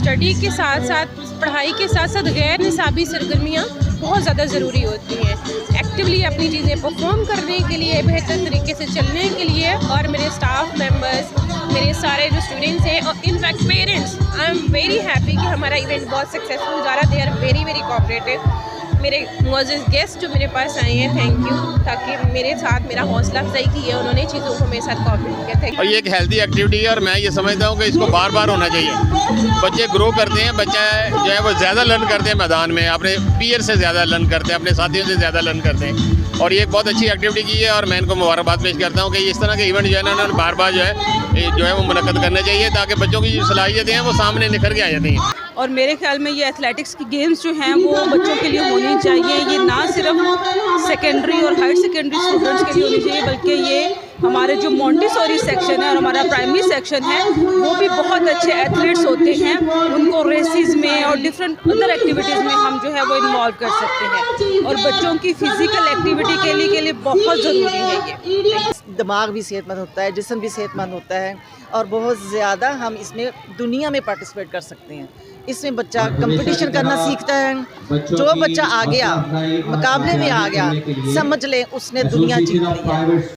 Study के साथ साथ, पढ़ाई के साथ साथ गैर निसाबी सरगर्मियाँ बहुत ज़्यादा ज़रूरी होती हैं। एक्टिवली अपनी चीज़ें परफॉर्म करने के लिए, बेहतर तरीके से चलने के लिए, और मेरे स्टाफ मेंबर्स, मेरे सारे जो स्टूडेंट्स हैं और in fact parents, I am very happy कि हमारा इवेंट बहुत सक्सेसफुल जा रहा है। They are very very cooperative. मेरे मुअज़्ज़िज़ गेस्ट जो मेरे पास आए हैं, थैंक यू, ताकि मेरे साथ मेरा हौसला अफजाई की है उन्होंने, चीज़ों को मेरे साथ कोऑपरेट किया। थैंक और ये एक हेल्दी एक्टिविटी है और मैं ये समझता हूँ कि इसको बार बार होना चाहिए। बच्चे ग्रो करते हैं, बच्चा जो है वो ज़्यादा लर्न करते हैं मैदान में, अपने पीयर से ज़्यादा लर्न करते हैं, अपने साथियों से ज़्यादा लर्न करते हैं। और ये एक बहुत अच्छी एक्टिविटी की है और मैं इनको मुबारकबाद पेश करता हूँ कि इस तरह के इवेंट जो है ना उन्होंने बार बार जो है वो मुनक्कद करना चाहिए, ताकि बच्चों की जो सलाहियतें हैं वो सामने निखर के आ जाती हैं। और मेरे ख्याल में ये एथलेटिक्स की गेम्स जो हैं वो बच्चों के लिए होनी चाहिए। ये ना सिर्फ सेकेंडरी और हायर सेकेंडरी स्टूडेंट्स के लिए होनी चाहिए, बल्कि ये हमारे जो मोंटेसोरी सेक्शन है और हमारा प्राइमरी सेक्शन है वो भी बहुत अच्छे एथलीट्स होते हैं। उनको रेसेस में और डिफरेंट अदर एक्टिविटीज़ में हम जो है वो इन्वॉल्व कर सकते हैं, और बच्चों की फ़िज़िकल एक्टिविटी के लिए बहुत ज़रूरी है ये। दिमाग भी सेहतमंद होता है, जिस्म भी सेहतमंद होता है, और बहुत ज़्यादा हम इसमें दुनिया में पार्टिसिपेट कर सकते हैं। इसमें बच्चा कंपटीशन करना सीखता है। जो बच्चा आ गया, मुकाबले में आ गया, समझ लें उसने दुनिया जीत ली है।